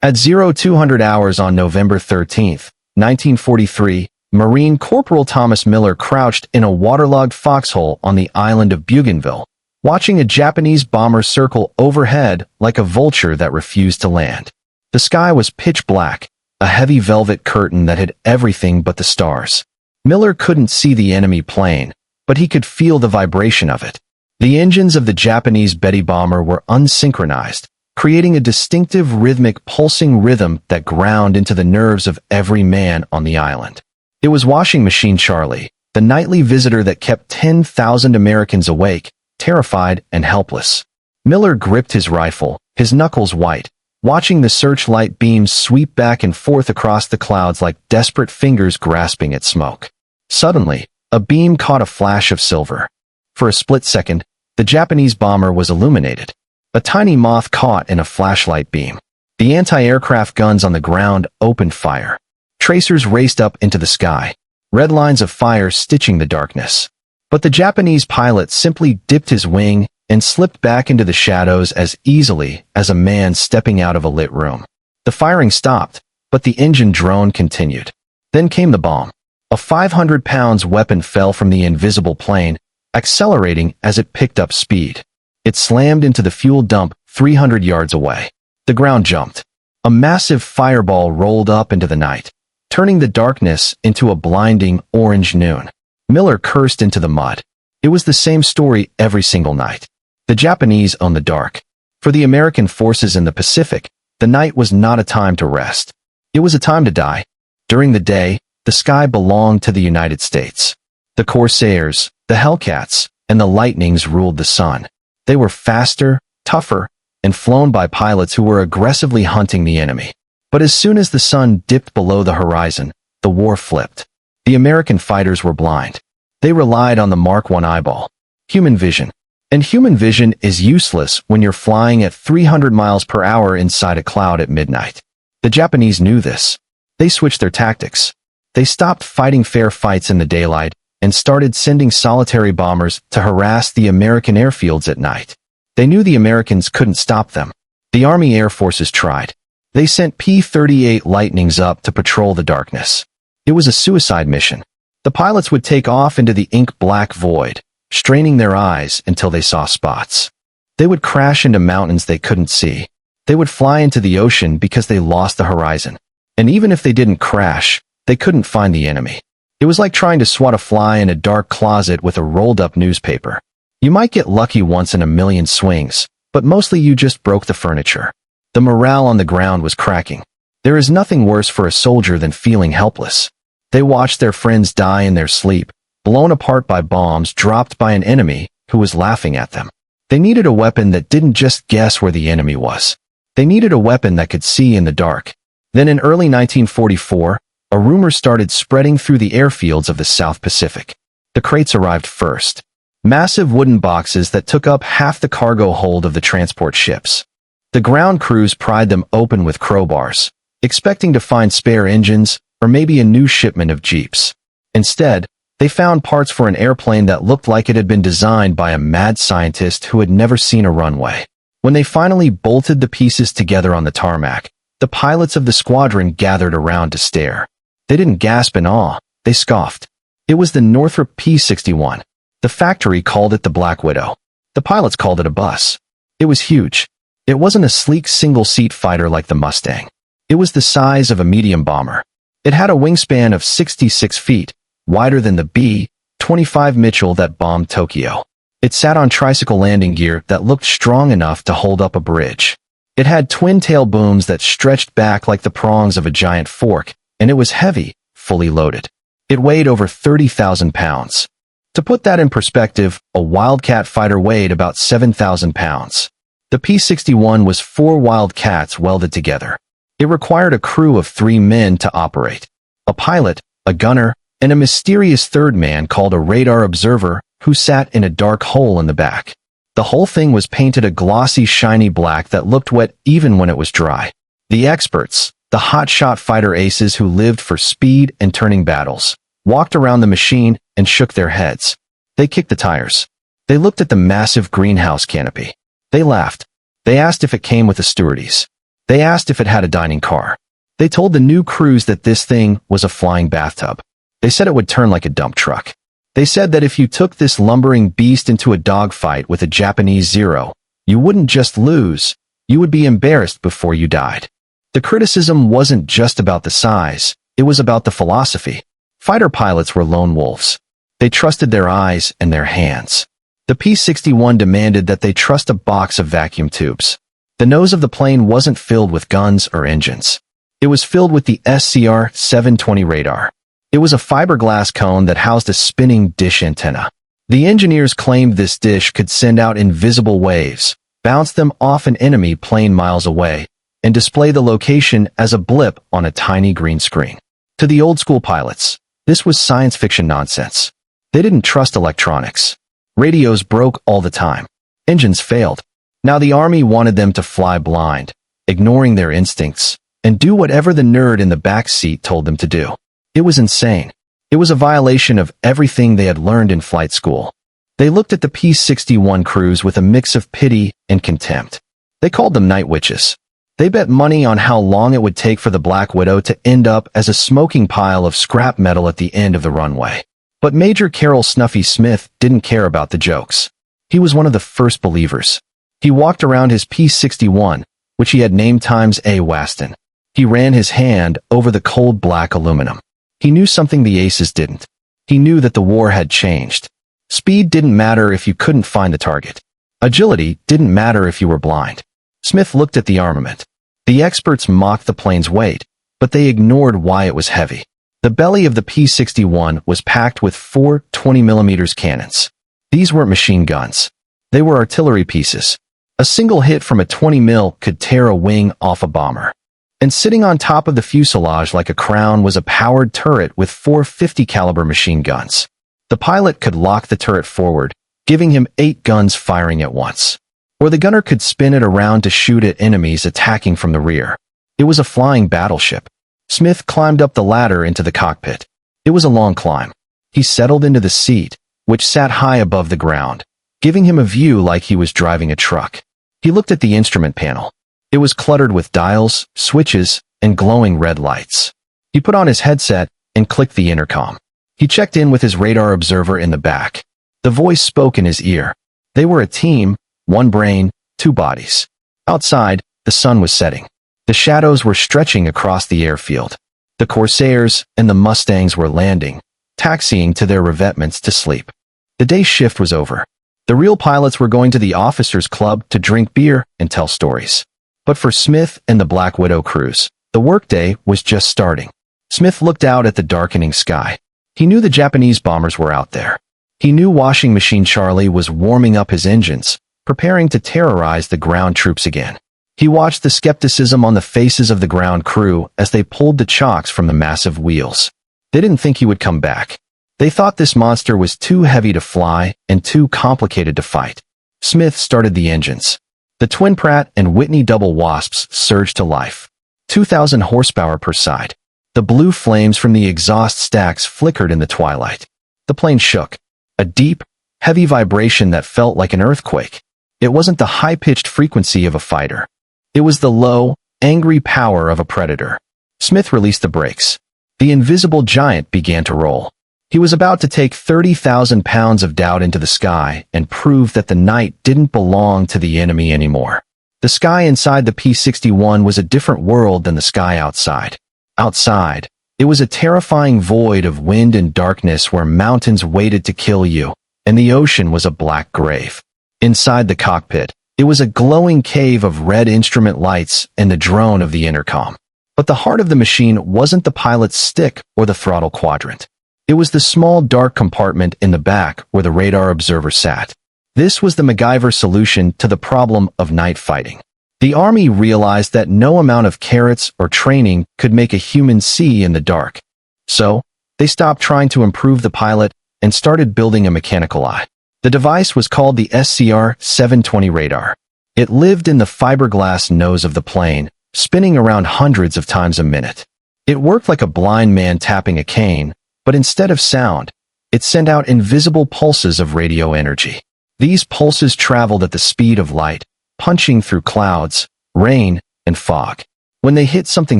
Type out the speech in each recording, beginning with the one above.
At 0200 hours on November 13, 1943, Marine Corporal Thomas Miller crouched in a waterlogged foxhole on the island of Bougainville, watching a Japanese bomber circle overhead like a vulture that refused to land. The sky was pitch black, a heavy velvet curtain that hid everything but the stars. Miller couldn't see the enemy plane, but he could feel the vibration of it. The engines of the Japanese Betty bomber were unsynchronized, creating a distinctive rhythmic pulsing rhythm that ground into the nerves of every man on the island. It was Washing Machine Charlie, the nightly visitor that kept 10,000 Americans awake, terrified and helpless. Miller gripped his rifle, his knuckles white, watching the searchlight beams sweep back and forth across the clouds like desperate fingers grasping at smoke. Suddenly, a beam caught a flash of silver. For a split second, the Japanese bomber was illuminated. A tiny moth caught in a flashlight beam. The anti-aircraft guns on the ground opened fire. Tracers raced up into the sky, red lines of fire stitching the darkness. But the Japanese pilot simply dipped his wing and slipped back into the shadows as easily as a man stepping out of a lit room. The firing stopped, but the engine drone continued. Then came the bomb. A 500-pound weapon fell from the invisible plane, accelerating as it picked up speed. It slammed into the fuel dump 300 yards away. The ground jumped. A massive fireball rolled up into the night, turning the darkness into a blinding orange noon. Miller cursed into the mud. It was the same story every single night. The Japanese owned the dark. For the American forces in the Pacific, the night was not a time to rest. It was a time to die. During the day, the sky belonged to the United States. The Corsairs, the Hellcats, and the Lightnings ruled the sun. They were faster, tougher, and flown by pilots who were aggressively hunting the enemy. But as soon as the sun dipped below the horizon, the war flipped. The American fighters were blind. They relied on the Mark I eyeball, human vision. And human vision is useless when you're flying at 300 miles per hour inside a cloud at midnight. The Japanese knew this. They switched their tactics. They stopped fighting fair fights in the daylight and started sending solitary bombers to harass the American airfields at night. They knew the Americans couldn't stop them. The Army Air Forces tried. They sent P-38 Lightnings up to patrol the darkness. It was a suicide mission. The pilots would take off into the ink-black void, straining their eyes until they saw spots. They would crash into mountains they couldn't see. They would fly into the ocean because they lost the horizon. And even if they didn't crash, they couldn't find the enemy. It was like trying to swat a fly in a dark closet with a rolled-up newspaper. You might get lucky once in a million swings, but mostly you just broke the furniture. The morale on the ground was cracking. There is nothing worse for a soldier than feeling helpless. They watched their friends die in their sleep, blown apart by bombs dropped by an enemy who was laughing at them. They needed a weapon that didn't just guess where the enemy was. They needed a weapon that could see in the dark. Then in early 1944, a rumor started spreading through the airfields of the South Pacific. The crates arrived first. Massive wooden boxes that took up half the cargo hold of the transport ships. The ground crews pried them open with crowbars, expecting to find spare engines or maybe a new shipment of jeeps. Instead, they found parts for an airplane that looked like it had been designed by a mad scientist who had never seen a runway. When they finally bolted the pieces together on the tarmac, the pilots of the squadron gathered around to stare. They didn't gasp in awe, they scoffed. It was the Northrop P-61. The factory called it the Black Widow. The pilots called it a bus. It was huge. It wasn't a sleek single-seat fighter like the Mustang. It was the size of a medium bomber. It had a wingspan of 66 feet, wider than the B-25 Mitchell that bombed Tokyo. It sat on tricycle landing gear that looked strong enough to hold up a bridge. It had twin-tail booms that stretched back like the prongs of a giant fork, and it was heavy, fully loaded. It weighed over 30,000 pounds. To put that in perspective, a Wildcat fighter weighed about 7,000 pounds. The P-61 was 4 Wildcats welded together. It required a crew of 3 men to operate. A pilot, a gunner, and a mysterious third man called a radar observer who sat in a dark hole in the back. The whole thing was painted a glossy, shiny black that looked wet even when it was dry. The experts, the hotshot fighter aces who lived for speed and turning battles, walked around the machine and shook their heads. They kicked the tires. They looked at the massive greenhouse canopy. They laughed. They asked if it came with a stewardess. They asked if it had a dining car. They told the new crews that this thing was a flying bathtub. They said it would turn like a dump truck. They said that if you took this lumbering beast into a dogfight with a Japanese Zero, you wouldn't just lose, you would be embarrassed before you died. The criticism wasn't just about the size, it was about the philosophy. Fighter pilots were lone wolves. They trusted their eyes and their hands. The P-61 demanded that they trust a box of vacuum tubes. The nose of the plane wasn't filled with guns or engines. It was filled with the SCR-720 radar. It was a fiberglass cone that housed a spinning dish antenna. The engineers claimed this dish could send out invisible waves, bounce them off an enemy plane miles away, and display the location as a blip on a tiny green screen. To the old-school pilots, this was science fiction nonsense. They didn't trust electronics. Radios broke all the time. Engines failed. Now the Army wanted them to fly blind, ignoring their instincts, and do whatever the nerd in the back seat told them to do. It was insane. It was a violation of everything they had learned in flight school. They looked at the P-61 crews with a mix of pity and contempt. They called them night witches. They bet money on how long it would take for the Black Widow to end up as a smoking pile of scrap metal at the end of the runway. But Major Carroll Snuffy Smith didn't care about the jokes. He was one of the first believers. He walked around his P-61, which he had named Times A Waston. He ran his hand over the cold black aluminum. He knew something the aces didn't. He knew that the war had changed. Speed didn't matter if you couldn't find the target. Agility didn't matter if you were blind. Smith looked at the armament. The experts mocked the plane's weight, but they ignored why it was heavy. The belly of the P-61 was packed with 4 20mm cannons. These weren't machine guns. They were artillery pieces. A single hit from a 20mm could tear a wing off a bomber. And sitting on top of the fuselage like a crown was a powered turret with 4 50 caliber machine guns. The pilot could lock the turret forward, giving him 8 guns firing at once. Or the gunner could spin it around to shoot at enemies attacking from the rear. It was a flying battleship. Smith climbed up the ladder into the cockpit. It was a long climb. He settled into the seat, which sat high above the ground, giving him a view like he was driving a truck. He looked at the instrument panel. It was cluttered with dials, switches, and glowing red lights. He put on his headset and clicked the intercom. He checked in with his radar observer in the back. The voice spoke in his ear. They were a team, 1 brain, 2 bodies. Outside, the sun was setting. The shadows were stretching across the airfield. The Corsairs and the Mustangs were landing, taxiing to their revetments to sleep. The day shift was over. The real pilots were going to the officers' club to drink beer and tell stories. But for Smith and the Black Widow crews, the workday was just starting. Smith looked out at the darkening sky. He knew the Japanese bombers were out there. He knew Washing Machine Charlie was warming up his engines, preparing to terrorize the ground troops again. He watched the skepticism on the faces of the ground crew as they pulled the chocks from the massive wheels. They didn't think he would come back. They thought this monster was too heavy to fly and too complicated to fight. Smith started the engines. The Twin Pratt and Whitney double Wasps surged to life. 2,000 horsepower per side. The blue flames from the exhaust stacks flickered in the twilight. The plane shook. A deep, heavy vibration that felt like an earthquake. It wasn't the high-pitched frequency of a fighter. It was the low, angry power of a predator. Smith released the brakes. The invisible giant began to roll. He was about to take 30,000 pounds of doubt into the sky and prove that the night didn't belong to the enemy anymore. The sky inside the P-61 was a different world than the sky outside. Outside, it was a terrifying void of wind and darkness where mountains waited to kill you, and the ocean was a black grave. Inside the cockpit, it was a glowing cave of red instrument lights and the drone of the intercom. But the heart of the machine wasn't the pilot's stick or the throttle quadrant. It was the small dark compartment in the back where the radar observer sat. This was the MacGyver solution to the problem of night fighting. The Army realized that no amount of carrots or training could make a human see in the dark. So, they stopped trying to improve the pilot and started building a mechanical eye. The device was called the SCR-720 radar. It lived in the fiberglass nose of the plane, spinning around hundreds of times a minute. It worked like a blind man tapping a cane, but instead of sound, it sent out invisible pulses of radio energy. These pulses traveled at the speed of light, punching through clouds, rain, and fog. When they hit something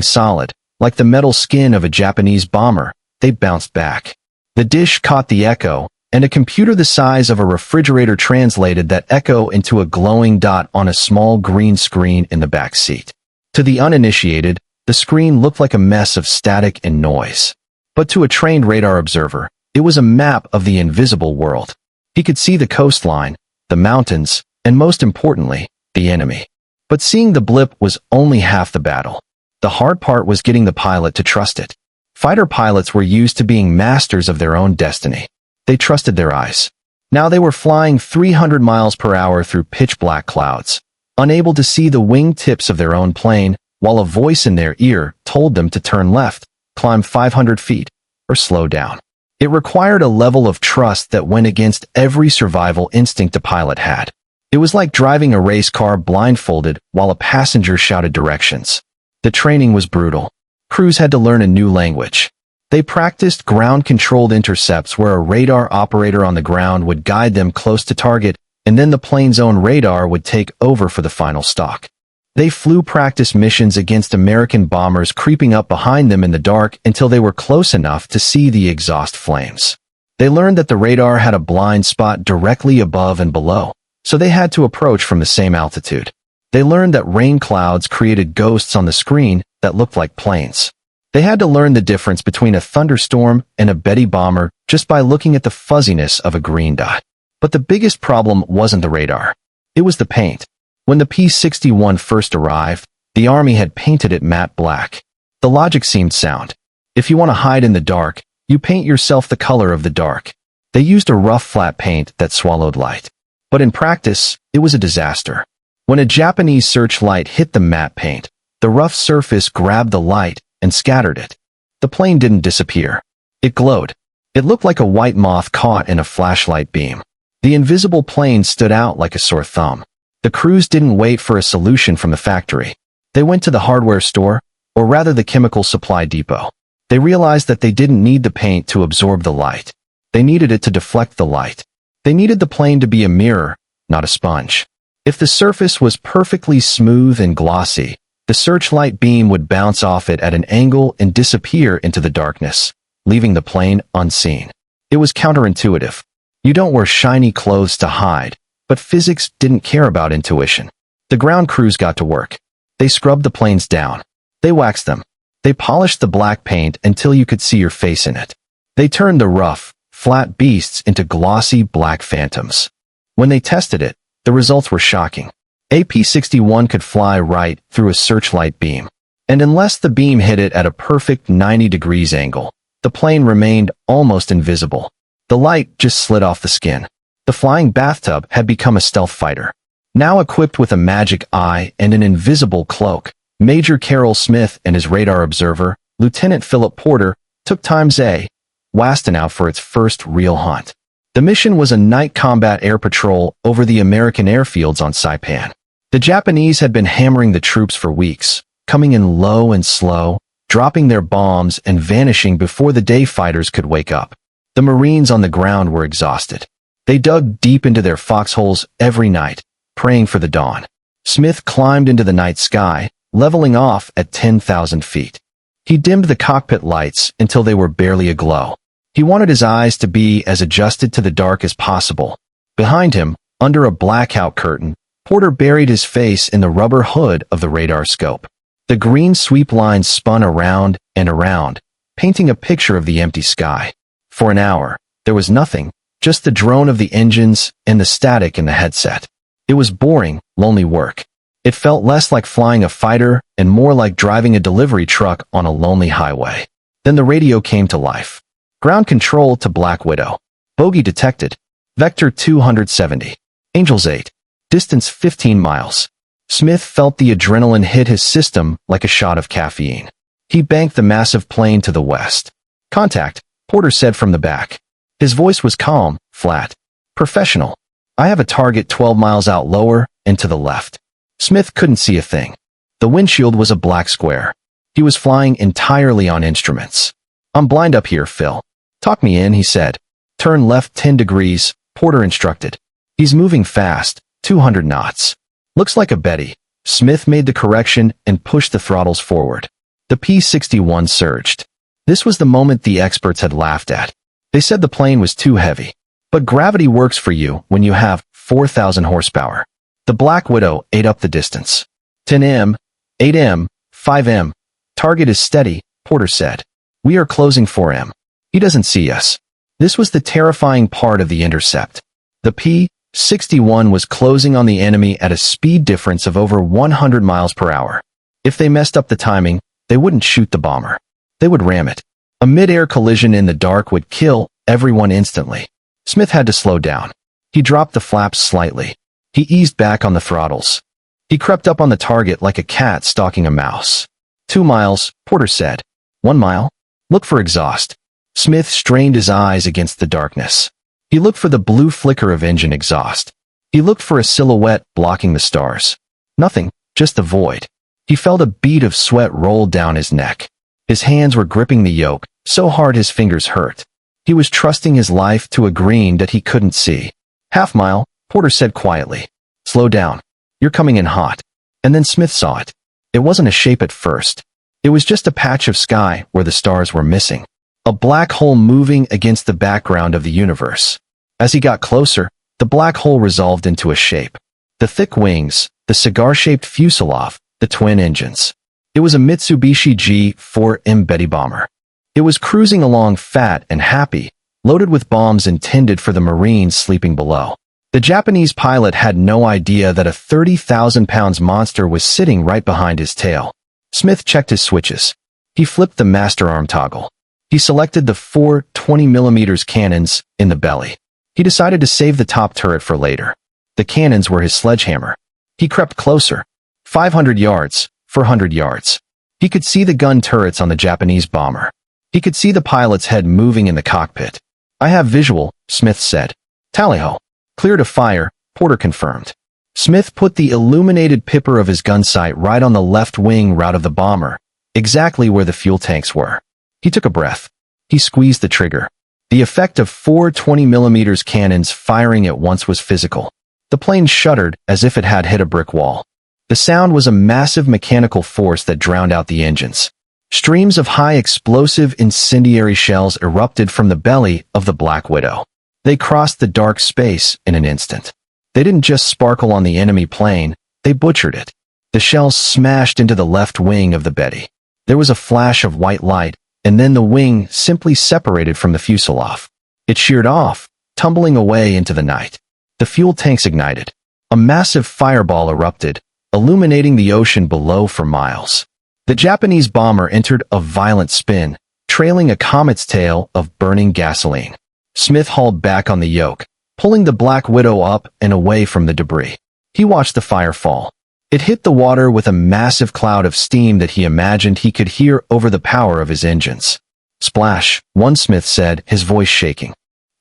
solid, like the metal skin of a Japanese bomber, they bounced back. The dish caught the echo, and a computer the size of a refrigerator translated that echo into a glowing dot on a small green screen in the back seat. To the uninitiated, the screen looked like a mess of static and noise. But to a trained radar observer, it was a map of the invisible world. He could see the coastline, the mountains, and most importantly, the enemy. But seeing the blip was only half the battle. The hard part was getting the pilot to trust it. Fighter pilots were used to being masters of their own destiny. They trusted their eyes. Now they were flying 300 miles per hour through pitch-black clouds, unable to see the wing tips of their own plane, while a voice in their ear told them to turn left, climb 500 feet, or slow down. It required a level of trust that went against every survival instinct a pilot had. It was like driving a race car blindfolded while a passenger shouted directions. The training was brutal. Crews had to learn a new language. They practiced ground-controlled intercepts where a radar operator on the ground would guide them close to target, and then the plane's own radar would take over for the final stock. They flew practice missions against American bombers creeping up behind them in the dark until they were close enough to see the exhaust flames. They learned that the radar had a blind spot directly above and below, so they had to approach from the same altitude. They learned that rain clouds created ghosts on the screen that looked like planes. They had to learn the difference between a thunderstorm and a Betty bomber just by looking at the fuzziness of a green dot. But the biggest problem wasn't the radar. It was the paint. When the P-61 first arrived, the Army had painted it matte black. The logic seemed sound. If you want to hide in the dark, you paint yourself the color of the dark. They used a rough flat paint that swallowed light. But in practice, it was a disaster. When a Japanese searchlight hit the matte paint, the rough surface grabbed the light and scattered it. The plane didn't disappear. It glowed. It looked like a white moth caught in a flashlight beam. The invisible plane stood out like a sore thumb. The crews didn't wait for a solution from the factory. They went to the hardware store, or rather the chemical supply depot. They realized that they didn't need the paint to absorb the light. They needed it to deflect the light. They needed the plane to be a mirror, not a sponge. If the surface was perfectly smooth and glossy, the searchlight beam would bounce off it at an angle and disappear into the darkness, leaving the plane unseen. It was counterintuitive. You don't wear shiny clothes to hide, but physics didn't care about intuition. The ground crews got to work. They scrubbed the planes down. They waxed them. They polished the black paint until you could see your face in it. They turned the rough, flat beasts into glossy black phantoms. When they tested it, the results were shocking. A P-61 could fly right through a searchlight beam, and unless the beam hit it at a perfect 90 degrees angle, the plane remained almost invisible. The light just slid off the skin. The flying bathtub had become a stealth fighter. Now equipped with a magic eye and an invisible cloak, Major Carroll Smith and his radar observer, Lieutenant Philip Porter, took Times A, Waston out for its first real hunt. The mission was a night combat air patrol over the American airfields on Saipan. The Japanese had been hammering the troops for weeks, coming in low and slow, dropping their bombs and vanishing before the day fighters could wake up. The Marines on the ground were exhausted. They dug deep into their foxholes every night, praying for the dawn. Smith climbed into the night sky, leveling off at 10,000 feet. He dimmed the cockpit lights until they were barely aglow. He wanted his eyes to be as adjusted to the dark as possible. Behind him, under a blackout curtain, Porter buried his face in the rubber hood of the radar scope. The green sweep lines spun around and around, painting a picture of the empty sky. For an hour, there was nothing, just the drone of the engines and the static in the headset. It was boring, lonely work. It felt less like flying a fighter and more like driving a delivery truck on a lonely highway. Then the radio came to life. Ground control to Black Widow. Bogey detected. Vector 270. Angels 8. Distance 15 miles. Smith felt the adrenaline hit his system like a shot of caffeine. He banked the massive plane to the west. Contact, Porter said from the back. His voice was calm, flat. Professional. I have a target 12 miles out lower and to the left. Smith couldn't see a thing. The windshield was a black square. He was flying entirely on instruments. I'm blind up here, Phil. Talk me in, he said. Turn left 10 degrees, Porter instructed. He's moving fast, 200 knots. Looks like a Betty. Smith made the correction and pushed the throttles forward. The P-61 surged. This was the moment the experts had laughed at. They said the plane was too heavy. But gravity works for you when you have 4,000 horsepower. The Black Widow ate up the distance. 10M, 8M, 5M. Target is steady, Porter said. We are closing 4M. He doesn't see us. This was the terrifying part of the intercept. The P-61 was closing on the enemy at a speed difference of over 100 miles per hour. If they messed up the timing, they wouldn't shoot the bomber. They would ram it. A mid-air collision in the dark would kill everyone instantly. Smith had to slow down. He dropped the flaps slightly. He eased back on the throttles. He crept up on the target like a cat stalking a mouse. 2 miles, Porter said. 1 mile? Look for exhaust. Smith strained his eyes against the darkness. He looked for the blue flicker of engine exhaust. He looked for a silhouette blocking the stars. Nothing, just the void. He felt a bead of sweat roll down his neck. His hands were gripping the yoke, so hard his fingers hurt. He was trusting his life to a green that he couldn't see. Half mile, Porter said quietly. Slow down. You're coming in hot. And then Smith saw it. It wasn't a shape at first. It was just a patch of sky where the stars were missing. A black hole moving against the background of the universe. As he got closer, the black hole resolved into a shape. The thick wings, the cigar-shaped fuselage, the twin engines. It was a Mitsubishi G4M Betty bomber. It was cruising along fat and happy, loaded with bombs intended for the Marines sleeping below. The Japanese pilot had no idea that a 30,000-pound monster was sitting right behind his tail. Smith checked his switches. He flipped the master arm toggle. He selected the 4 20mm cannons in the belly. He decided to save the top turret for later. The cannons were his sledgehammer. He crept closer. 500 yards, 400 yards. He could see the gun turrets on the Japanese bomber. He could see the pilot's head moving in the cockpit. I have visual, Smith said. Tally-ho. Clear to fire, Porter confirmed. Smith put the illuminated pipper of his gun sight right on the left wing route of the bomber, exactly where the fuel tanks were. He took a breath. He squeezed the trigger. The effect of 4 20mm cannons firing at once was physical. The plane shuddered as if it had hit a brick wall. The sound was a massive mechanical force that drowned out the engines. Streams of high-explosive incendiary shells erupted from the belly of the Black Widow. They crossed the dark space in an instant. They didn't just sparkle on the enemy plane, they butchered it. The shells smashed into the left wing of the Betty. There was a flash of white light, and then the wing simply separated from the fuselage. It sheared off, tumbling away into the night. The fuel tanks ignited. A massive fireball erupted, illuminating the ocean below for miles. The Japanese bomber entered a violent spin, trailing a comet's tail of burning gasoline. Smith hauled back on the yoke, pulling the Black Widow up and away from the debris. He watched the fire fall. It hit the water with a massive cloud of steam that he imagined he could hear over the power of his engines. Splash, one Smith said, his voice shaking.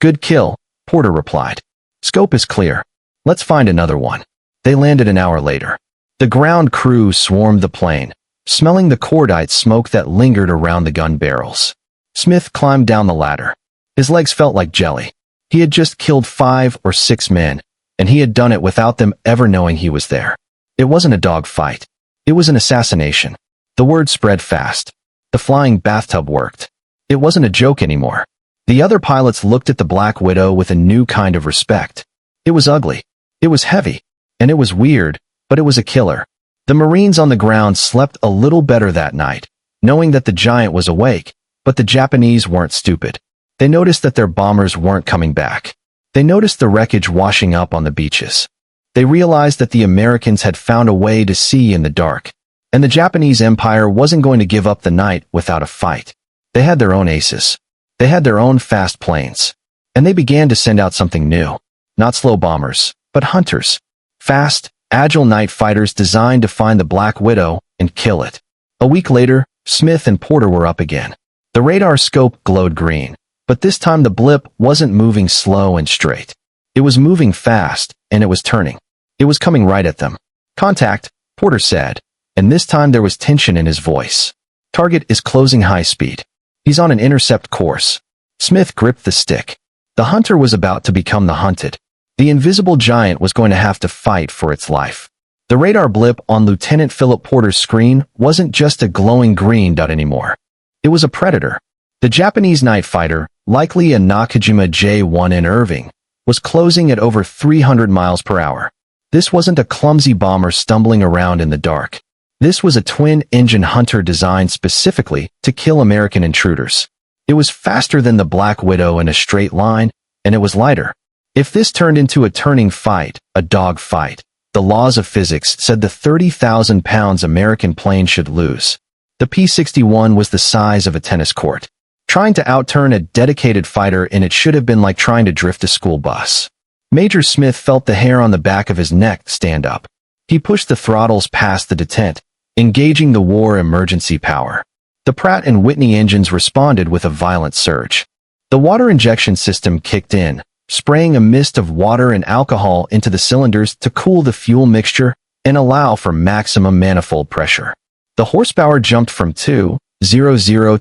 Good kill, Porter replied. Scope is clear. Let's find another one. They landed an hour later. The ground crew swarmed the plane, smelling the cordite smoke that lingered around the gun barrels. Smith climbed down the ladder. His legs felt like jelly. He had just killed 5 or 6 men, and he had done it without them ever knowing he was there. It wasn't a dog fight. It was an assassination. The word spread fast. The flying bathtub worked. It wasn't a joke anymore. The other pilots looked at the Black Widow with a new kind of respect. It was ugly. It was heavy. And it was weird, but it was a killer. The Marines on the ground slept a little better that night, knowing that the giant was awake, but the Japanese weren't stupid. They noticed that their bombers weren't coming back. They noticed the wreckage washing up on the beaches. They realized that the Americans had found a way to see in the dark, and the Japanese Empire wasn't going to give up the night without a fight. They had their own aces. They had their own fast planes. And they began to send out something new. Not slow bombers, but hunters. Fast, agile night fighters designed to find the Black Widow and kill it. A week later, Smith and Porter were up again. The radar scope glowed green, but this time the blip wasn't moving slow and straight. It was moving fast, and it was turning. It was coming right at them. Contact, Porter said, and this time there was tension in his voice. Target is closing high speed. He's on an intercept course. Smith gripped the stick. The hunter was about to become the hunted. The invisible giant was going to have to fight for its life. The radar blip on Lieutenant Philip Porter's screen wasn't just a glowing green dot anymore. It was a predator. The Japanese night fighter, likely a Nakajima J-1N Irving, was closing at over 300 miles per hour. This wasn't a clumsy bomber stumbling around in the dark. This was a twin-engine hunter designed specifically to kill American intruders. It was faster than the Black Widow in a straight line, and it was lighter. If this turned into a turning fight, a dog fight, the laws of physics said the 30,000 pounds American plane should lose. The P-61 was the size of a tennis court. Trying to outturn a dedicated fighter in it should have been like trying to drift a school bus. Major Smith felt the hair on the back of his neck stand up. He pushed the throttles past the detent, engaging the war emergency power. The Pratt & Whitney engines responded with a violent surge. The water injection system kicked in, spraying a mist of water and alcohol into the cylinders to cool the fuel mixture and allow for maximum manifold pressure. The horsepower jumped from 200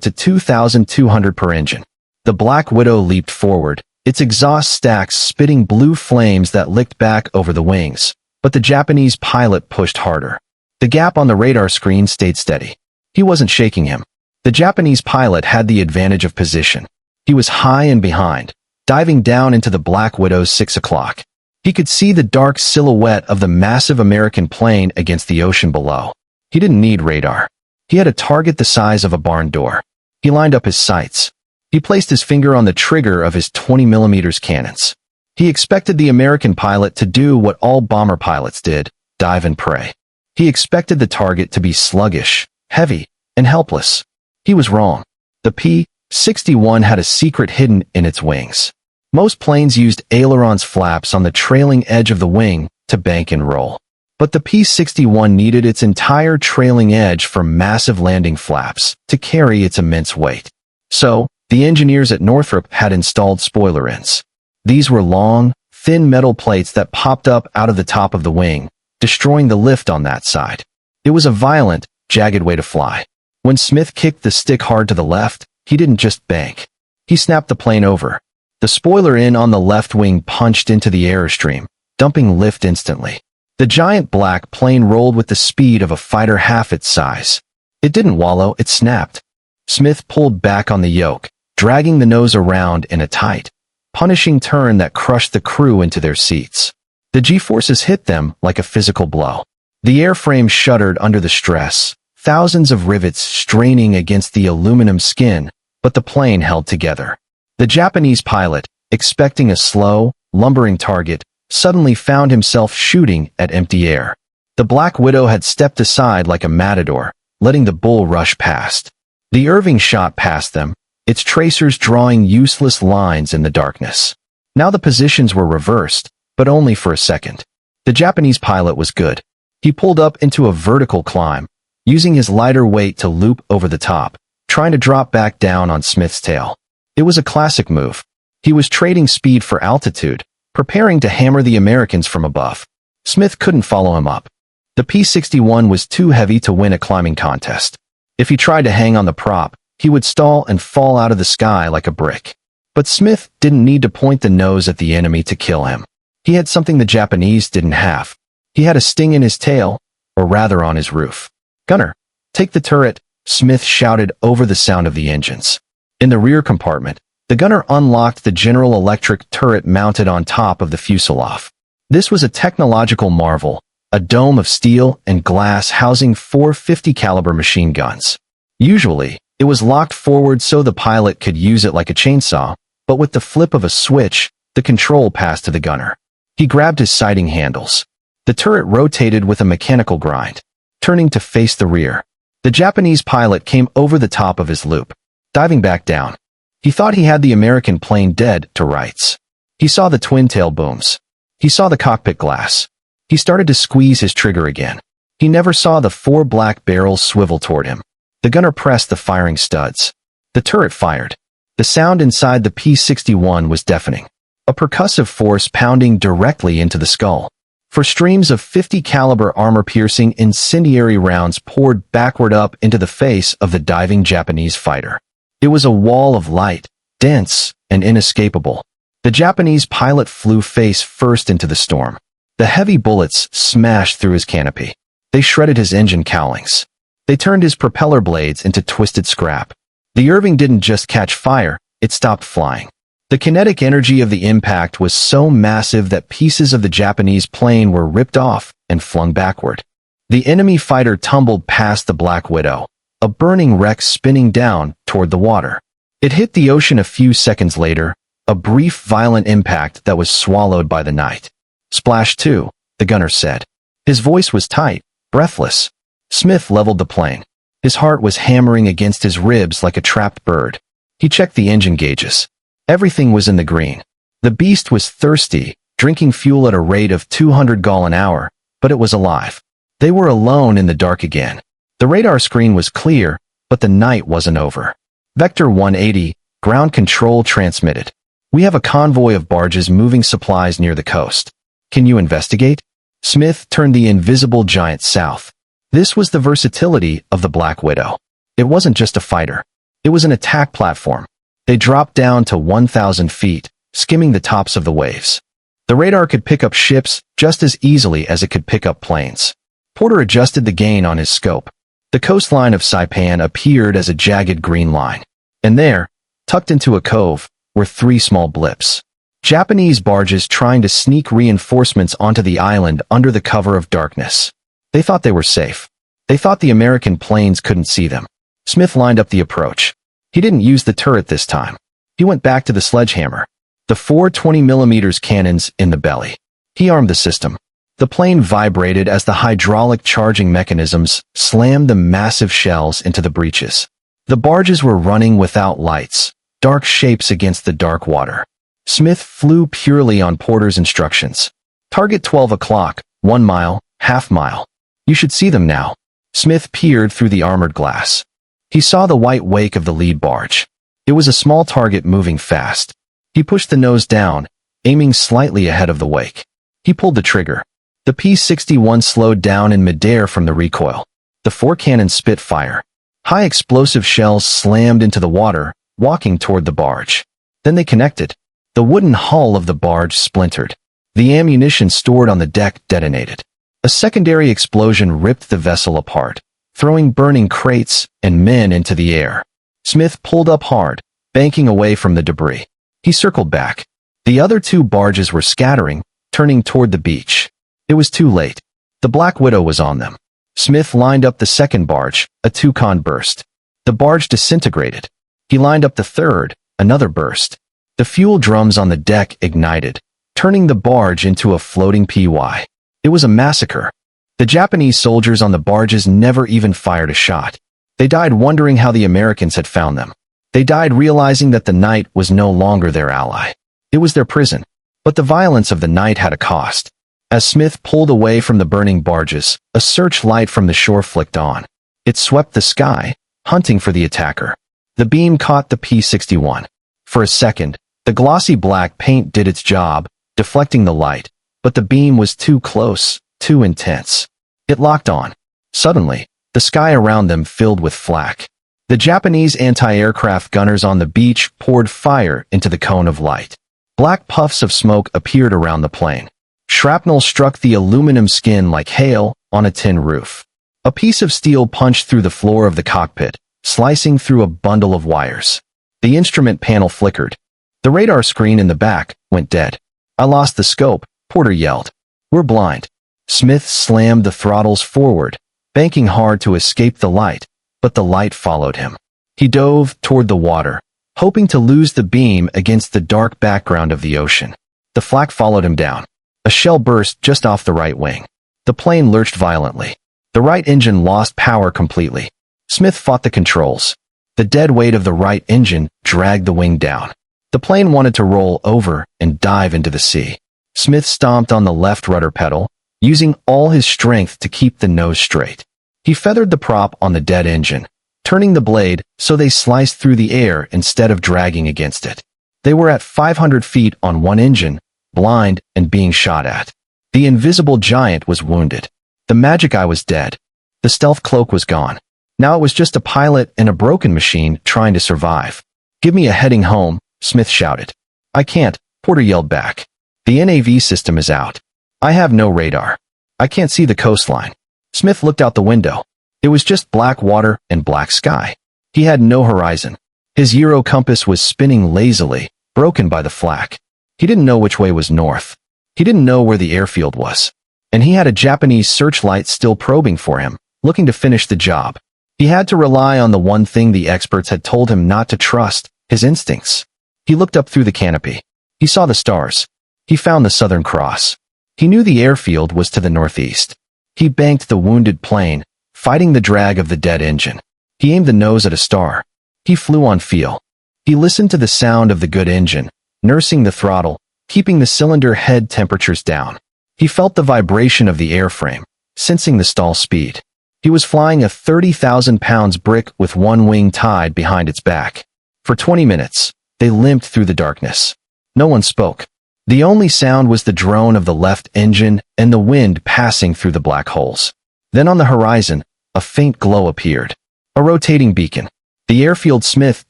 to 2,200 per engine. The Black Widow leaped forward, its exhaust stacks spitting blue flames that licked back over the wings, but the Japanese pilot pushed harder. The gap on the radar screen stayed steady. He wasn't shaking him. The Japanese pilot had the advantage of position. He was high and behind, diving down into the Black Widow's 6 o'clock. He could see the dark silhouette of the massive American plane against the ocean below. He didn't need radar. He had a target the size of a barn door. He lined up his sights. He placed his finger on the trigger of his 20mm cannons. He expected the American pilot to do what all bomber pilots did, dive and pray. He expected the target to be sluggish, heavy, and helpless. He was wrong. The P-61 had a secret hidden in its wings. Most planes used ailerons flaps on the trailing edge of the wing to bank and roll. But the P-61 needed its entire trailing edge for massive landing flaps to carry its immense weight. So, the engineers at Northrop had installed spoiler ends. These were long, thin metal plates that popped up out of the top of the wing, destroying the lift on that side. It was a violent, jagged way to fly. When Smith kicked the stick hard to the left, he didn't just bank. He snapped the plane over. The spoiler end on the left wing punched into the airstream, dumping lift instantly. The giant black plane rolled with the speed of a fighter half its size. It didn't wallow, it snapped. Smith pulled back on the yoke, dragging the nose around in a tight, punishing turn that crushed the crew into their seats. The G-forces hit them like a physical blow. The airframe shuddered under the stress, thousands of rivets straining against the aluminum skin, but the plane held together. The Japanese pilot, expecting a slow, lumbering target, suddenly found himself shooting at empty air. The Black Widow had stepped aside like a matador, letting the bull rush past. The Irving shot past them, its tracers drawing useless lines in the darkness. Now the positions were reversed, but only for a second. The Japanese pilot was good. He pulled up into a vertical climb, using his lighter weight to loop over the top, trying to drop back down on Smith's tail. It was a classic move. He was trading speed for altitude, preparing to hammer the Americans from above. Smith couldn't follow him up. The P-61 was too heavy to win a climbing contest. If he tried to hang on the prop, he would stall and fall out of the sky like a brick. But Smith didn't need to point the nose at the enemy to kill him. He had something the Japanese didn't have. He had a sting in his tail, or rather on his roof. "Gunner, take the turret," Smith shouted over the sound of the engines. In the rear compartment, the gunner unlocked the General Electric turret mounted on top of the fuselage. This was a technological marvel, a dome of steel and glass housing 4 50 caliber machine guns. Usually, it was locked forward so the pilot could use it like a chainsaw, but with the flip of a switch, the control passed to the gunner. He grabbed his sighting handles. The turret rotated with a mechanical grind, turning to face the rear. The Japanese pilot came over the top of his loop, diving back down. He thought he had the American plane dead to rights. He saw the twin-tail booms. He saw the cockpit glass. He started to squeeze his trigger again. He never saw the 4 black barrels swivel toward him. The gunner pressed the firing studs. The turret fired. The sound inside the P-61 was deafening, a percussive force pounding directly into the skull. For streams of 50 caliber armor-piercing incendiary rounds poured backward up into the face of the diving Japanese fighter. It was a wall of light, dense and inescapable. The Japanese pilot flew face first into the storm. The heavy bullets smashed through his canopy. They shredded his engine cowlings. They turned his propeller blades into twisted scrap. The Irving didn't just catch fire, it stopped flying. The kinetic energy of the impact was so massive that pieces of the Japanese plane were ripped off and flung backward. The enemy fighter tumbled past the Black Widow, a burning wreck spinning down toward the water. It hit the ocean a few seconds later, a brief violent impact that was swallowed by the night. "Splash 2, the gunner said. His voice was tight, breathless. Smith leveled the plane. His heart was hammering against his ribs like a trapped bird. He checked the engine gauges. Everything was in the green. The beast was thirsty, drinking fuel at a rate of 200 gallons an hour, but it was alive. They were alone in the dark again. The radar screen was clear, but the night wasn't over. Vector 180, ground control transmitted. We have a convoy of barges moving supplies near the coast. Can you investigate? Smith turned the invisible giant south. This was the versatility of the Black Widow. It wasn't just a fighter. It was an attack platform. They dropped down to 1,000 feet, skimming the tops of the waves. The radar could pick up ships just as easily as it could pick up planes. Porter adjusted the gain on his scope. The coastline of Saipan appeared as a jagged green line. And there, tucked into a cove, were 3 small blips. Japanese barges trying to sneak reinforcements onto the island under the cover of darkness. They thought they were safe. They thought the American planes couldn't see them. Smith lined up the approach. He didn't use the turret this time. He went back to the sledgehammer. The 4 20mm cannons in the belly. He armed the system. The plane vibrated as the hydraulic charging mechanisms slammed the massive shells into the breaches. The barges were running without lights, dark shapes against the dark water. Smith flew purely on Porter's instructions. Target 12 o'clock, 1 mile, half mile. You should see them now. Smith peered through the armored glass. He saw the white wake of the lead barge. It was a small target moving fast. He pushed the nose down, aiming slightly ahead of the wake. He pulled the trigger. The P-61 slowed down in midair from the recoil. The 4 cannons spit fire. High explosive shells slammed into the water, walking toward the barge. Then they connected. The wooden hull of the barge splintered. The ammunition stored on the deck detonated. A secondary explosion ripped the vessel apart, throwing burning crates and men into the air. Smith pulled up hard, banking away from the debris. He circled back. The other 2 barges were scattering, turning toward the beach. It was too late. The Black Widow was on them. Smith lined up the second barge, a Tucson burst. The barge disintegrated. He lined up the third, another burst. The fuel drums on the deck ignited, turning the barge into a floating PY. It was a massacre. The Japanese soldiers on the barges never even fired a shot. They died wondering how the Americans had found them. They died realizing that the night was no longer their ally. It was their prison. But the violence of the night had a cost. As Smith pulled away from the burning barges, a searchlight from the shore flicked on. It swept the sky, hunting for the attacker. The beam caught the P-61. For a second, the glossy black paint did its job, deflecting the light, but the beam was too close, too intense. It locked on. Suddenly, the sky around them filled with flak. The Japanese anti-aircraft gunners on the beach poured fire into the cone of light. Black puffs of smoke appeared around the plane. Shrapnel struck the aluminum skin like hail on a tin roof. A piece of steel punched through the floor of the cockpit, slicing through a bundle of wires. The instrument panel flickered. The radar screen in the back went dead. "I lost the scope," Porter yelled. "We're blind." Smith slammed the throttles forward, banking hard to escape the light, but the light followed him. He dove toward the water, hoping to lose the beam against the dark background of the ocean. The flak followed him down. A shell burst just off the right wing. The plane lurched violently. The right engine lost power completely. Smith fought the controls. The dead weight of the right engine dragged the wing down. The plane wanted to roll over and dive into the sea. Smith stomped on the left rudder pedal, using all his strength to keep the nose straight. He feathered the prop on the dead engine, turning the blade so they sliced through the air instead of dragging against it. They were at 500 feet on one engine, blind and being shot at. The invisible giant was wounded. The magic eye was dead. The stealth cloak was gone. Now it was just a pilot and a broken machine trying to survive. "Give me a heading home," Smith shouted. "I can't," Porter yelled back. "The NAV system is out." I have no radar. I can't see the coastline. Smith looked out the window. It was just black water and black sky. He had no horizon. His Euro compass was spinning lazily, broken by the flak. He didn't know which way was north. He didn't know where the airfield was. And he had a Japanese searchlight still probing for him, looking to finish the job. He had to rely on the one thing the experts had told him not to trust, his instincts. He looked up through the canopy. He saw the stars. He found the Southern Cross. He knew the airfield was to the northeast. He banked the wounded plane, fighting the drag of the dead engine. He aimed the nose at a star. He flew on feel. He listened to the sound of the good engine, nursing the throttle, keeping the cylinder head temperatures down. He felt the vibration of the airframe, sensing the stall speed. He was flying a 30,000 pounds brick with one wing tied behind its back. For 20 minutes, they limped through the darkness. No one spoke. The only sound was the drone of the left engine and the wind passing through the black holes. Then on the horizon, a faint glow appeared. A rotating beacon. The airfield Smith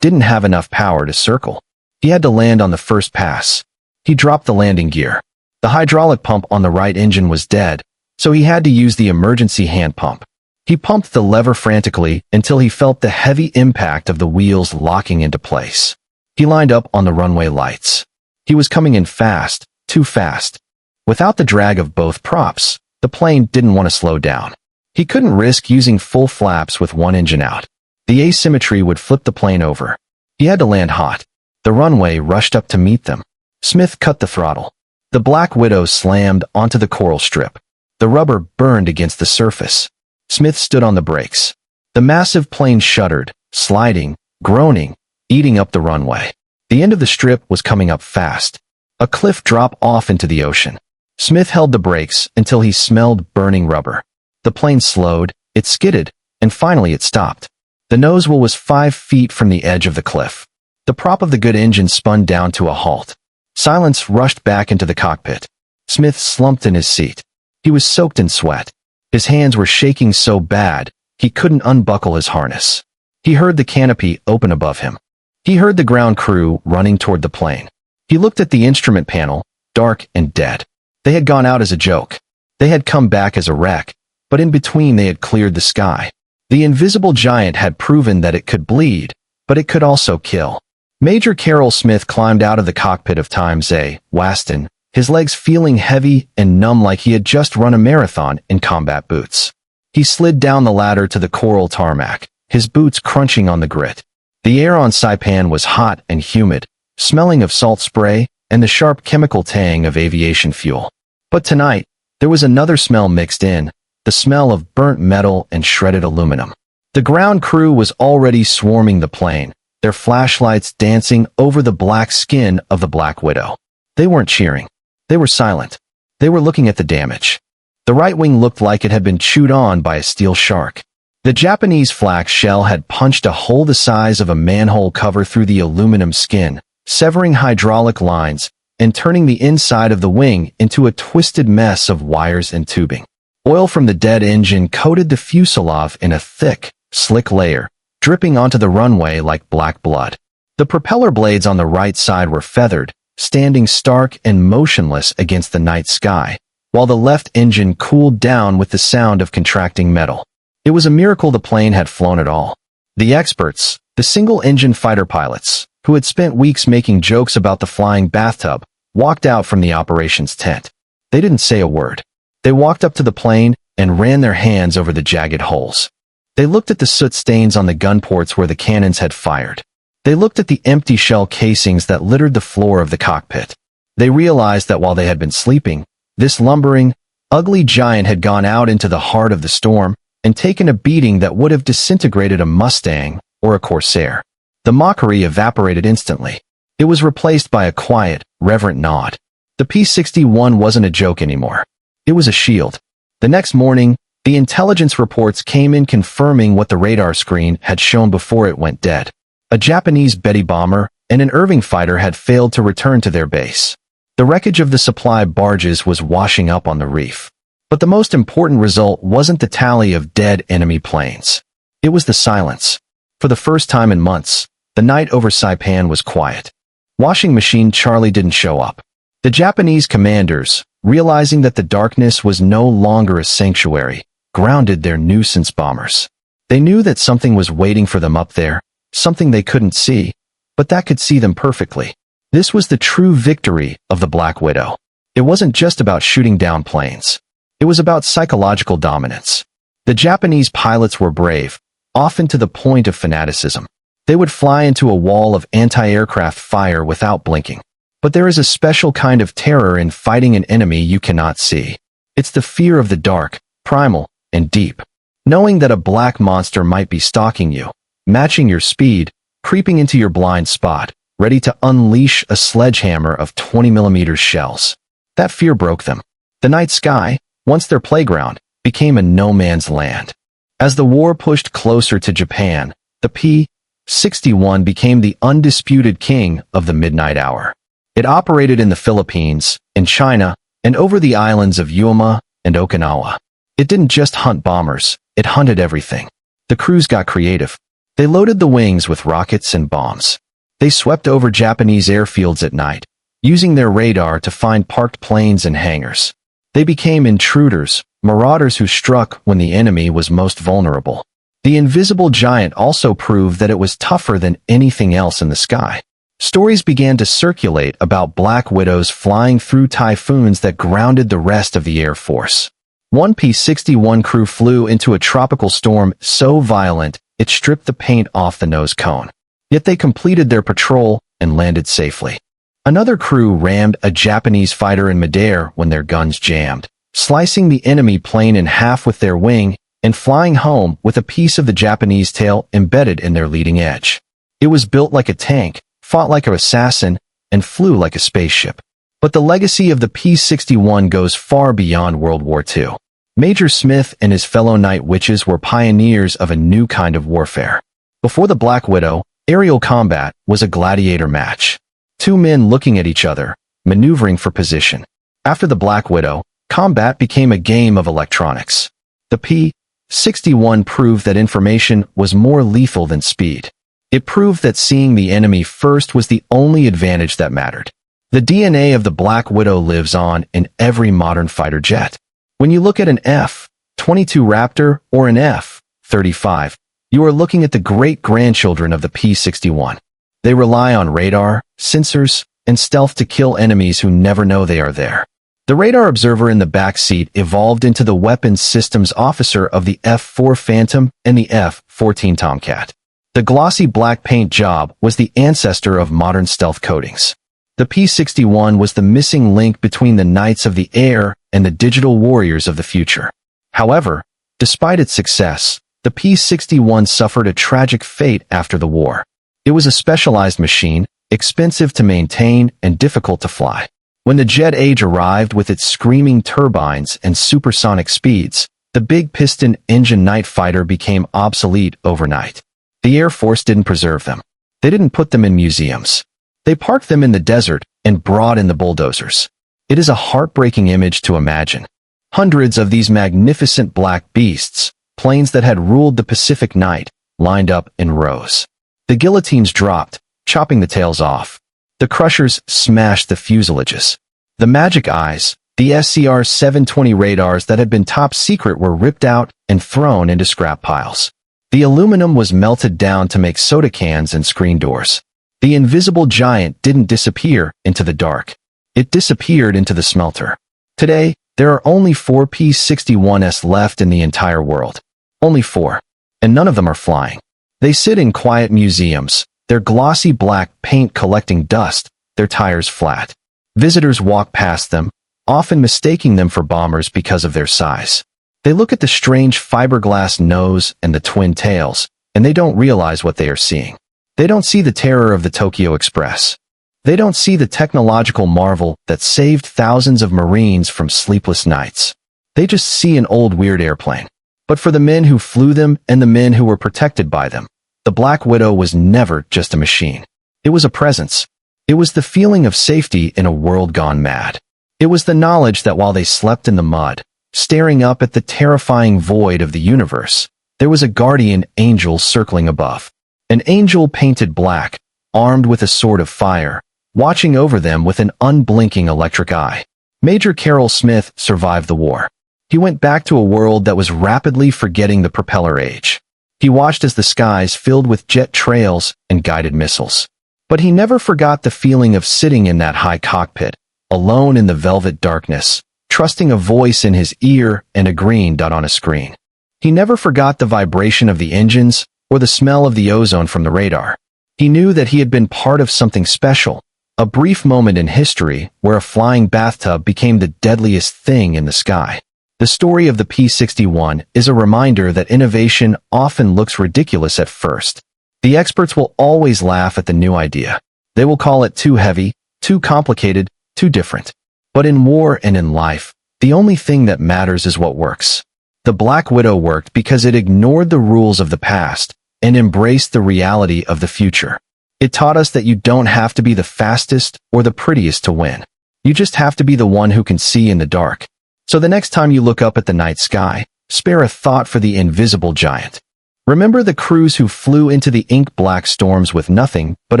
didn't have enough power to circle. He had to land on the first pass. He dropped the landing gear. The hydraulic pump on the right engine was dead, so he had to use the emergency hand pump. He pumped the lever frantically until he felt the heavy impact of the wheels locking into place. He lined up on the runway lights. He was coming in fast, too fast. Without the drag of both props, the plane didn't want to slow down. He couldn't risk using full flaps with one engine out. The asymmetry would flip the plane over. He had to land hot. The runway rushed up to meet them. Smith cut the throttle. The Black Widow slammed onto the coral strip. The rubber burned against the surface. Smith stood on the brakes. The massive plane shuddered, sliding, groaning, eating up the runway. The end of the strip was coming up fast. A cliff dropped off into the ocean. Smith held the brakes until he smelled burning rubber. The plane slowed, it skidded, and finally it stopped. The nose wheel was 5 feet from the edge of the cliff. The prop of the good engine spun down to a halt. Silence rushed back into the cockpit. Smith slumped in his seat. He was soaked in sweat. His hands were shaking so bad, he couldn't unbuckle his harness. He heard the canopy open above him. He heard the ground crew running toward the plane. He looked at the instrument panel, dark and dead. They had gone out as a joke. They had come back as a wreck, but in between they had cleared the sky. The invisible giant had proven that it could bleed, but it could also kill. Major Carroll Smith climbed out of the cockpit of Times A, Waston, his legs feeling heavy and numb like he had just run a marathon in combat boots. He slid down the ladder to the coral tarmac, his boots crunching on the grit. The air on Saipan was hot and humid, smelling of salt spray and the sharp chemical tang of aviation fuel. But tonight, there was another smell mixed in, the smell of burnt metal and shredded aluminum. The ground crew was already swarming the plane, their flashlights dancing over the black skin of the Black Widow. They weren't cheering. They were silent. They were looking at the damage. The right wing looked like it had been chewed on by a steel shark. The Japanese flak shell had punched a hole the size of a manhole cover through the aluminum skin, severing hydraulic lines and turning the inside of the wing into a twisted mess of wires and tubing. Oil from the dead engine coated the fuselage in a thick, slick layer, dripping onto the runway like black blood. The propeller blades on the right side were feathered, standing stark and motionless against the night sky, while the left engine cooled down with the sound of contracting metal. It was a miracle the plane had flown at all. The experts, the single-engine fighter pilots, who had spent weeks making jokes about the flying bathtub, walked out from the operations tent. They didn't say a word. They walked up to the plane and ran their hands over the jagged holes. They looked at the soot stains on the gun ports where the cannons had fired. They looked at the empty shell casings that littered the floor of the cockpit. They realized that while they had been sleeping, this lumbering, ugly giant had gone out into the heart of the storm and taken a beating that would have disintegrated a Mustang or a Corsair. The mockery evaporated instantly. It was replaced by a quiet, reverent nod. The P-61 wasn't a joke anymore. It was a shield. The next morning, the intelligence reports came in confirming what the radar screen had shown before it went dead. A Japanese Betty bomber and an Irving fighter had failed to return to their base. The wreckage of the supply barges was washing up on the reef. But the most important result wasn't the tally of dead enemy planes. It was the silence. For the first time in months, the night over Saipan was quiet. Washing machine Charlie didn't show up. The Japanese commanders, realizing that the darkness was no longer a sanctuary, grounded their nuisance bombers. They knew that something was waiting for them up there, something they couldn't see, but that could see them perfectly. This was the true victory of the Black Widow. It wasn't just about shooting down planes. It was about psychological dominance. The Japanese pilots were brave, often to the point of fanaticism. They would fly into a wall of anti-aircraft fire without blinking. But there is a special kind of terror in fighting an enemy you cannot see. It's the fear of the dark, primal, and deep. Knowing that a black monster might be stalking you, matching your speed, creeping into your blind spot, ready to unleash a sledgehammer of 20mm shells. That fear broke them. The night sky, once their playground, became a no-man's land. As the war pushed closer to Japan, the P-61 became the undisputed king of the midnight hour. It operated in the Philippines, in China, and over the islands of Yuma and Okinawa. It didn't just hunt bombers, it hunted everything. The crews got creative. They loaded the wings with rockets and bombs. They swept over Japanese airfields at night, using their radar to find parked planes and hangars. They became intruders, marauders who struck when the enemy was most vulnerable. The invisible giant also proved that it was tougher than anything else in the sky. Stories began to circulate about Black Widows flying through typhoons that grounded the rest of the Air Force. One P-61 crew flew into a tropical storm so violent it stripped the paint off the nose cone. Yet they completed their patrol and landed safely. Another crew rammed a Japanese fighter in midair when their guns jammed, slicing the enemy plane in half with their wing and flying home with a piece of the Japanese tail embedded in their leading edge. It was built like a tank, fought like an assassin, and flew like a spaceship. But the legacy of the P-61 goes far beyond World War II. Major Smith and his fellow Night Witches were pioneers of a new kind of warfare. Before the Black Widow, aerial combat was a gladiator match. Two men looking at each other, maneuvering for position. After the Black Widow, combat became a game of electronics. The P-61 proved that information was more lethal than speed. It proved that seeing the enemy first was the only advantage that mattered. The DNA of the Black Widow lives on in every modern fighter jet. When you look at an F-22 Raptor or an F-35, you are looking at the great-grandchildren of the P-61. They rely on radar, sensors, and stealth to kill enemies who never know they are there. The radar observer in the back seat evolved into the weapons systems officer of the F-4 Phantom and the F-14 Tomcat. The glossy black paint job was the ancestor of modern stealth coatings. The P-61 was the missing link between the knights of the air and the digital warriors of the future. However, despite its success, the P-61 suffered a tragic fate after the war. It was a specialized machine, expensive to maintain and difficult to fly. When the jet age arrived with its screaming turbines and supersonic speeds, the big piston engine night fighter became obsolete overnight. The Air Force didn't preserve them. They didn't put them in museums. They parked them in the desert and brought in the bulldozers. It is a heartbreaking image to imagine. Hundreds of these magnificent black beasts, planes that had ruled the Pacific night, lined up in rows. The guillotines dropped, chopping the tails off. The crushers smashed the fuselages. The Magic Eyes, the SCR-720 radars that had been top secret, were ripped out and thrown into scrap piles. The aluminum was melted down to make soda cans and screen doors. The invisible giant didn't disappear into the dark. It disappeared into the smelter. Today, there are only 4 P-61s left in the entire world. Only 4. And none of them are flying. They sit in quiet museums, their glossy black paint collecting dust, their tires flat. Visitors walk past them, often mistaking them for bombers because of their size. They look at the strange fiberglass nose and the twin tails, and they don't realize what they are seeing. They don't see the terror of the Tokyo Express. They don't see the technological marvel that saved thousands of Marines from sleepless nights. They just see an old weird airplane. But for the men who flew them and the men who were protected by them, the Black Widow was never just a machine. It was a presence. It was the feeling of safety in a world gone mad. It was the knowledge that while they slept in the mud, staring up at the terrifying void of the universe, there was a guardian angel circling above. An angel painted black, armed with a sword of fire, watching over them with an unblinking electric eye. Major Carroll Smith survived the war. He went back to a world that was rapidly forgetting the propeller age. He watched as the skies filled with jet trails and guided missiles. But he never forgot the feeling of sitting in that high cockpit, alone in the velvet darkness, trusting a voice in his ear and a green dot on a screen. He never forgot the vibration of the engines or the smell of the ozone from the radar. He knew that he had been part of something special, a brief moment in history where a flying bathtub became the deadliest thing in the sky. The story of the P-61 is a reminder that innovation often looks ridiculous at first. The experts will always laugh at the new idea. They will call it too heavy, too complicated, too different. But in war and in life, the only thing that matters is what works. The Black Widow worked because it ignored the rules of the past and embraced the reality of the future. It taught us that you don't have to be the fastest or the prettiest to win. You just have to be the one who can see in the dark. So the next time you look up at the night sky, spare a thought for the invisible giant. Remember the crews who flew into the ink-black storms with nothing but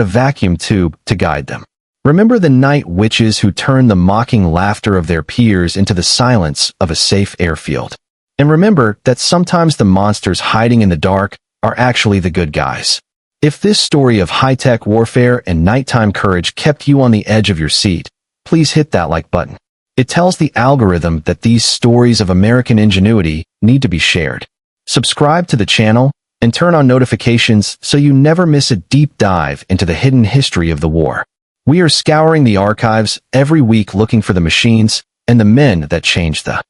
a vacuum tube to guide them. Remember the night witches who turned the mocking laughter of their peers into the silence of a safe airfield. And remember that sometimes the monsters hiding in the dark are actually the good guys. If this story of high-tech warfare and nighttime courage kept you on the edge of your seat, please hit that like button. It tells the algorithm that these stories of American ingenuity need to be shared. Subscribe to the channel and turn on notifications so you never miss a deep dive into the hidden history of the war. We are scouring the archives every week looking for the machines and the men that changed the